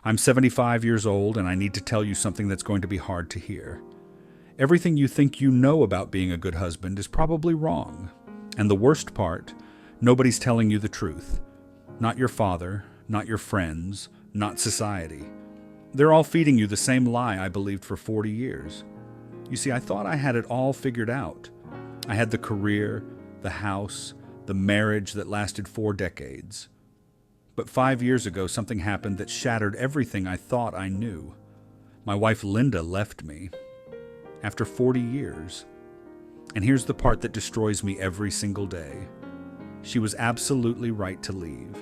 I'm 75 years old, and I need to tell you something that's going to be hard to hear. Everything you think you know about being a good husband is probably wrong. And the worst part, nobody's telling you the truth. Not your father, not your friends, not society. They're all feeding you the same lie I believed for 40 years. You see, I thought I had it all figured out. I had the career, the house, the marriage that lasted 4 decades. But 5 years ago, something happened that shattered everything I thought I knew. My wife Linda left me. After 40 years. And here's the part that destroys me every single day. She was absolutely right to leave.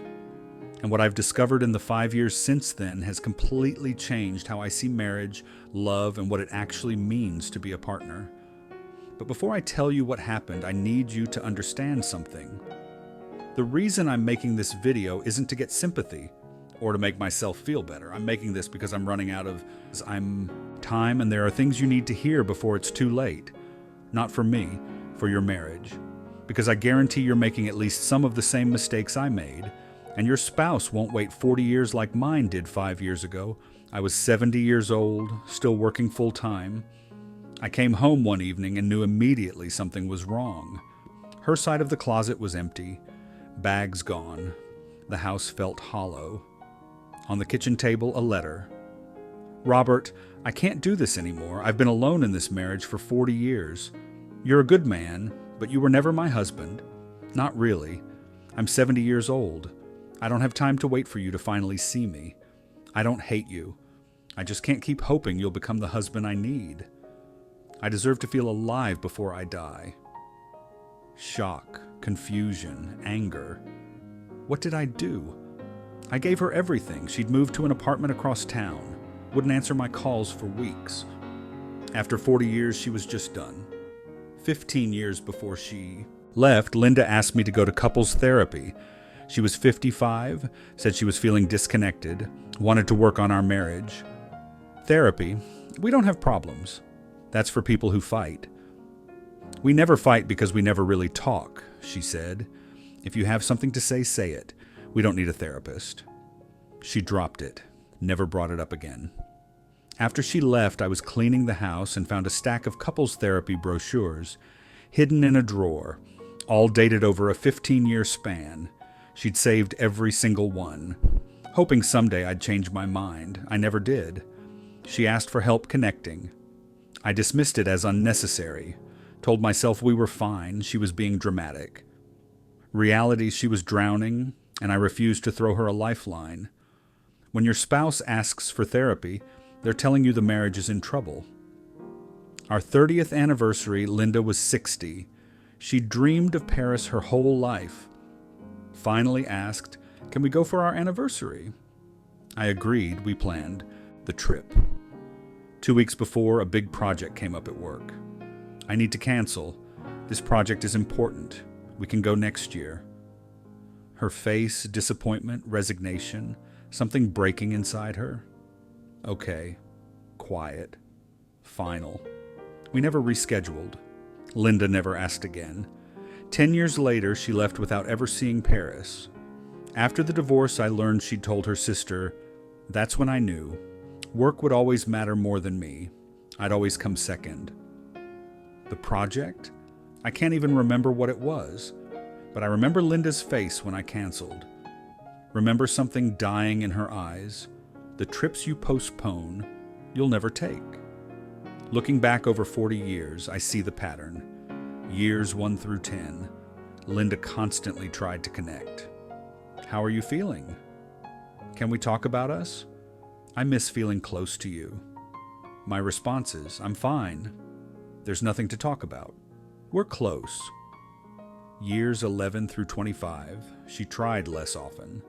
And what I've discovered in the 5 years since then has completely changed how I see marriage, love, and what it actually means to be a partner. But before I tell you what happened, I need you to understand something. The reason I'm making this video isn't to get sympathy or to make myself feel better. I'm making this because I'm running out of time, and there are things you need to hear before it's too late. Not for me, for your marriage. Because I guarantee you're making at least some of the same mistakes I made, and your spouse won't wait 40 years like mine did 5 years ago. I was 70 years old, still working full time. I came home one evening and knew immediately something was wrong. Her side of the closet was empty, bags gone. The house felt hollow. On the kitchen table, a letter. Robert, I can't do this anymore. I've been alone in this marriage for 40 years. You're a good man, but you were never my husband. Not really. I'm 70 years old. I don't have time to wait for you to finally see me. I don't hate you. I just can't keep hoping you'll become the husband I need. I deserve to feel alive before I die. Shock, confusion, anger. What did I do? I gave her everything. She'd moved to an apartment across town. Wouldn't answer my calls for weeks. After 40 years, she was just done. 15 years before she left, Linda asked me to go to couples therapy. She was 55, said she was feeling disconnected, wanted to work on our marriage. Therapy, we don't have problems. That's for people who fight. We never fight because we never really talk, she said. If you have something to say, say it. We don't need a therapist. She dropped it, never brought it up again. After she left, I was cleaning the house and found a stack of couples therapy brochures hidden in a drawer, all dated over a 15-year span. She'd saved every single one, hoping someday I'd change my mind. I never did. She asked for help connecting. I dismissed it as unnecessary, told myself we were fine, she was being dramatic. Reality, she was drowning, and I refused to throw her a lifeline. When your spouse asks for therapy, they're telling you the marriage is in trouble. Our 30th anniversary, Linda was 60. She dreamed of Paris her whole life. Finally asked, "Can we go for our anniversary?" I agreed. We planned the trip. 2 weeks before, a big project came up at work. I need to cancel. This project is important. We can go next year. Her face, disappointment, resignation, something breaking inside her. Okay. Quiet. Final. We never rescheduled. Linda never asked again. 10 years later, she left without ever seeing Paris. After the divorce, I learned she'd told her sister. That's when I knew. Work would always matter more than me. I'd always come second. The project? I can't even remember what it was, but I remember Linda's face when I canceled. Remember something dying in her eyes. The trips you postpone, you'll never take. Looking back over 40 years, I see the pattern. Years 1 through 10, Linda constantly tried to connect. How are you feeling? Can we talk about us? I miss feeling close to you. My response is, I'm fine. There's nothing to talk about. We're close. Years 11 through 25, she tried less often.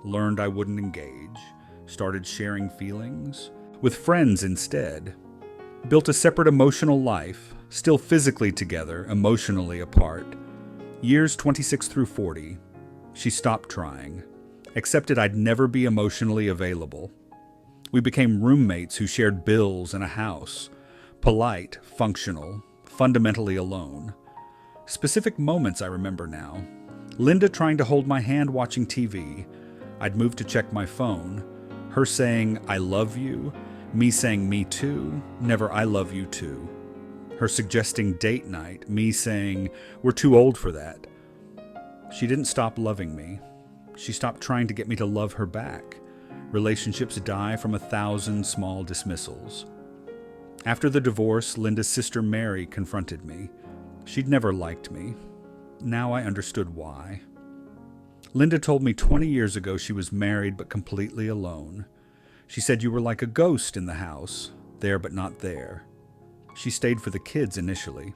Learned I wouldn't engage. Started sharing feelings with friends instead. Built a separate emotional life, still physically together, emotionally apart. Years 26 through 40, she stopped trying. Accepted I'd never be emotionally available. We became roommates who shared bills and a house. Polite, functional, fundamentally alone. Specific moments I remember now. Linda trying to hold my hand watching TV. I'd moved to check my phone. Her saying, "I love you," me saying, "Me too," never "I love you too." Her suggesting date night, me saying, "We're too old for that." She didn't stop loving me. She stopped trying to get me to love her back. Relationships die from 1,000 small dismissals. After the divorce, Linda's sister Mary confronted me. She'd never liked me. Now I understood why. Linda told me 20 years ago she was married but completely alone. She said you were like a ghost in the house, there but not there. She stayed for the kids initially.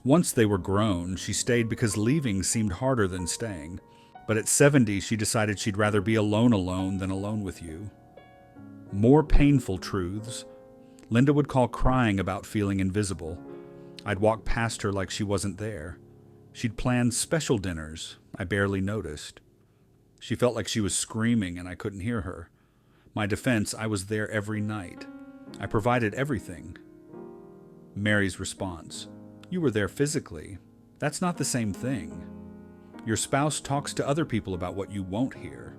Once they were grown, she stayed because leaving seemed harder than staying. But at 70, she decided she'd rather be alone than alone with you. More painful truths. Linda would call crying about feeling invisible. I'd walk past her like she wasn't there. She'd planned special dinners I barely noticed. She felt like she was screaming and I couldn't hear her. My defense, I was there every night. I provided everything. Mary's response, "You were there physically. That's not the same thing. Your spouse talks to other people about what you won't hear."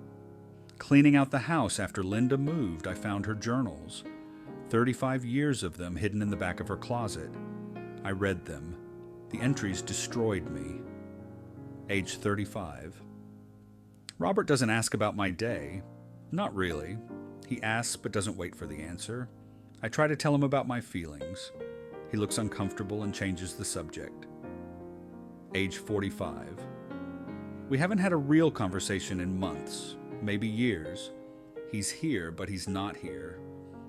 Cleaning out the house after Linda moved, I found her journals. 35 years of them hidden in the back of her closet. I read them. The entries destroyed me. Age 35. Robert doesn't ask about my day. Not really. He asks but doesn't wait for the answer. I try to tell him about my feelings. He looks uncomfortable and changes the subject. Age 45. We haven't had a real conversation in months, maybe years. He's here, but he's not here.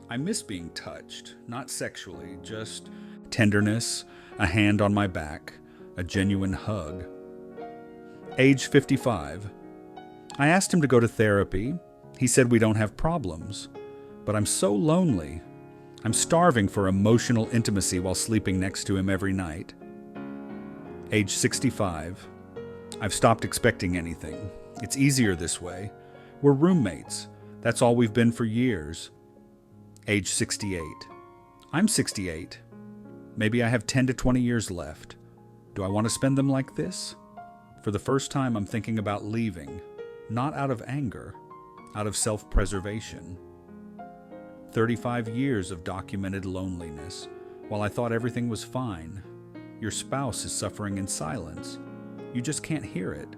I miss being touched, not sexually, just tenderness, a hand on my back, a genuine hug. Age 55. I asked him to go to therapy. He said we don't have problems. But I'm so lonely. I'm starving for emotional intimacy while sleeping next to him every night. Age 65. I've stopped expecting anything. It's easier this way. We're roommates. That's all we've been for years. Age 68. I'm 68. Maybe I have 10 to 20 years left. Do I want to spend them like this? For the first time, I'm thinking about leaving. Not out of anger, out of self-preservation. 35 years of documented loneliness. While I thought everything was fine, your spouse is suffering in silence. You just can't hear it.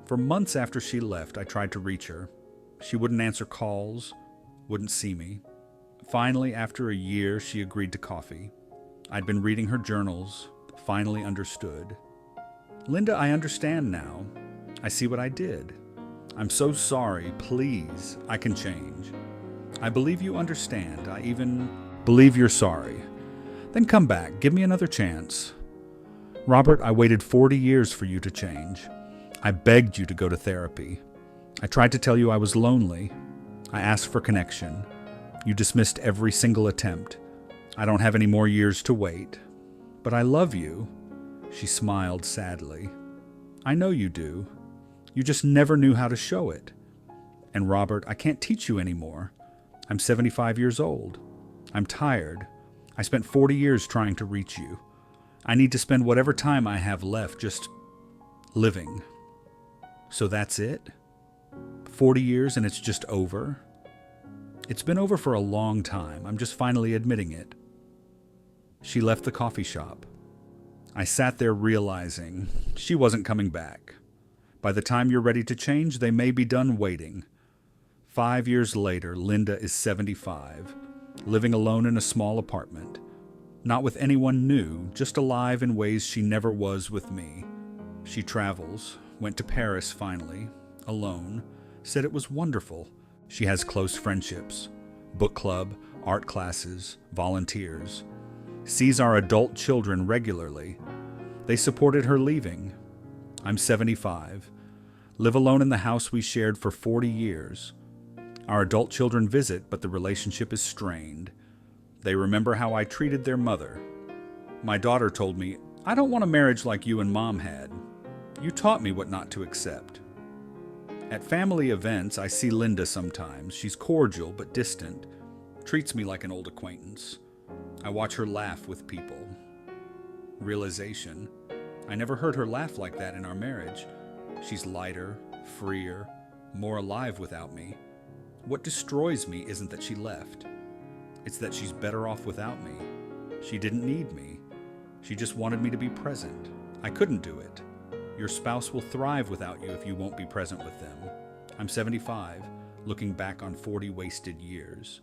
For months after she left, I tried to reach her. She wouldn't answer calls, wouldn't see me. Finally, after a year, she agreed to coffee. I'd been reading her journals, finally understood. "Linda, I understand now. I see what I did. I'm so sorry. Please, I can change. I believe you understand. I even believe you're sorry. Then come back. Give me another chance. Robert, I waited 40 years for you to change. I begged you to go to therapy. I tried to tell you I was lonely. I asked for connection. You dismissed every single attempt. I don't have any more years to wait. But I love you." She smiled sadly. "I know you do. You just never knew how to show it. And Robert, I can't teach you anymore. I'm 75 years old. I'm tired. I spent 40 years trying to reach you. I need to spend whatever time I have left just living." So that's it? 40 years and it's just over? It's been over for a long time. I'm just finally admitting it. She left the coffee shop. I sat there realizing she wasn't coming back. By the time you're ready to change, they may be done waiting. 5 years later, Linda is 75, living alone in a small apartment. Not with anyone new, just alive in ways she never was with me. She travels, went to Paris finally, alone, said it was wonderful. She has close friendships, book club, art classes, volunteers. Sees our adult children regularly. They supported her leaving. I'm 75. Live alone in the house we shared for 40 years. Our adult children visit, but the relationship is strained. They remember how I treated their mother. My daughter told me, "I don't want a marriage like you and Mom had. You taught me what not to accept." At family events, I see Linda sometimes. She's cordial but distant, treats me like an old acquaintance. I watch her laugh with people. Realization, I never heard her laugh like that in our marriage. She's lighter, freer, more alive without me. What destroys me isn't that she left. It's that she's better off without me. She didn't need me. She just wanted me to be present. I couldn't do it. Your spouse will thrive without you if you won't be present with them. I'm 75, looking back on 40 wasted years.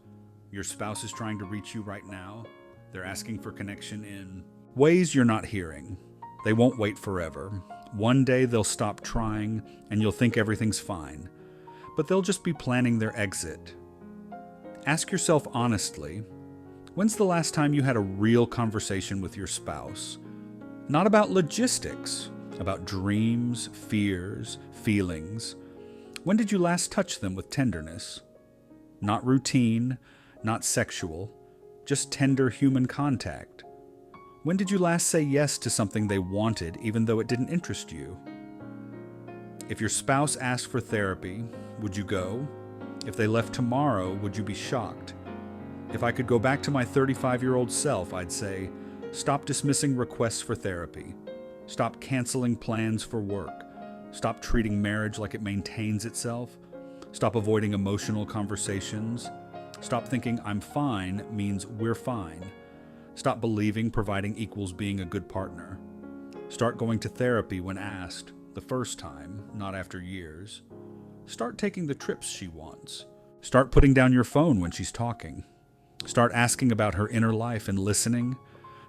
Your spouse is trying to reach you right now. They're asking for connection in ways you're not hearing. They won't wait forever. One day they'll stop trying and you'll think everything's fine. But they'll just be planning their exit. Ask yourself honestly, when's the last time you had a real conversation with your spouse? Not about logistics, about dreams, fears, feelings. When did you last touch them with tenderness? Not routine, not sexual, just tender human contact. When did you last say yes to something they wanted even though it didn't interest you? If your spouse asked for therapy, would you go? If they left tomorrow, would you be shocked? If I could go back to my 35-year-old self, I'd say, stop dismissing requests for therapy. Stop canceling plans for work. Stop treating marriage like it maintains itself. Stop avoiding emotional conversations. Stop thinking I'm fine means we're fine. Stop believing providing equals being a good partner. Start going to therapy when asked, the first time, not after years. Start taking the trips she wants. Start putting down your phone when she's talking. Start asking about her inner life and listening.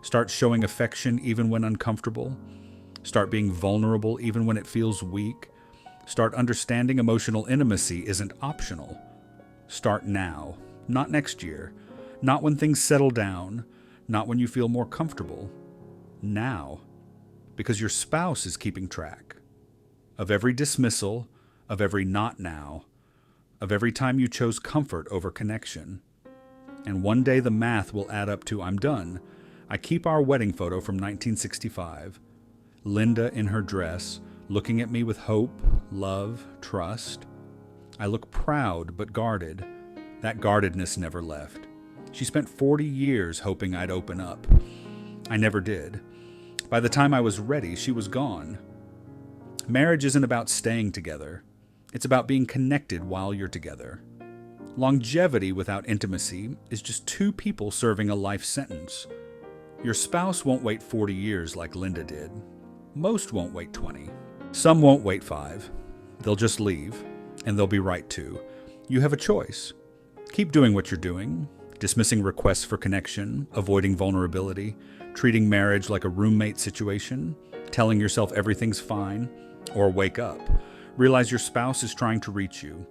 Start showing affection even when uncomfortable. Start being vulnerable even when it feels weak. Start understanding emotional intimacy isn't optional. Start now, not next year, not when things settle down, not when you feel more comfortable. Now, because your spouse is keeping track of every dismissal, of every not now, of every time you chose comfort over connection. And one day the math will add up to I'm done. I keep our wedding photo from 1965. Linda in her dress, looking at me with hope, love, trust. I look proud but guarded. That guardedness never left. She spent 40 years hoping I'd open up. I never did. By the time I was ready, she was gone. Marriage isn't about staying together. It's about being connected while you're together. Longevity without intimacy is just two people serving a life sentence. Your spouse won't wait 40 years like Linda did. Most won't wait 20. Some won't wait 5. They'll just leave, and they'll be right to. You have a choice. Keep doing what you're doing, dismissing requests for connection, avoiding vulnerability, treating marriage like a roommate situation, telling yourself everything's fine, or wake up. Realize your spouse is trying to reach you.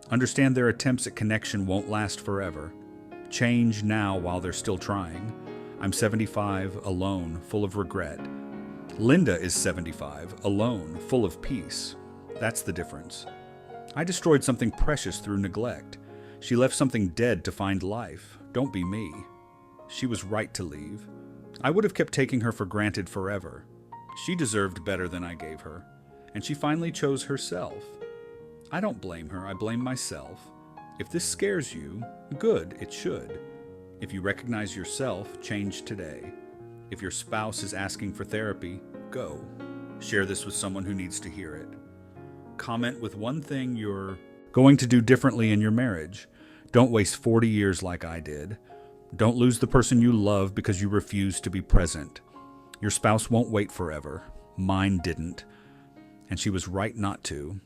Understand their attempts at connection won't last forever. Change now while they're still trying. I'm 75, alone, full of regret. Linda is 75, alone, full of peace. That's the difference. I destroyed something precious through neglect. She left something dead to find life. Don't be me. She was right to leave. I would have kept taking her for granted forever. She deserved better than I gave her, and she finally chose herself. I don't blame her, I blame myself. If this scares you, good, it should. If you recognize yourself, change today. If your spouse is asking for therapy, go. Share this with someone who needs to hear it. Comment with one thing you're going to do differently in your marriage. Don't waste 40 years like I did. Don't lose the person you love because you refuse to be present. Your spouse won't wait forever. Mine didn't. And she was right not to.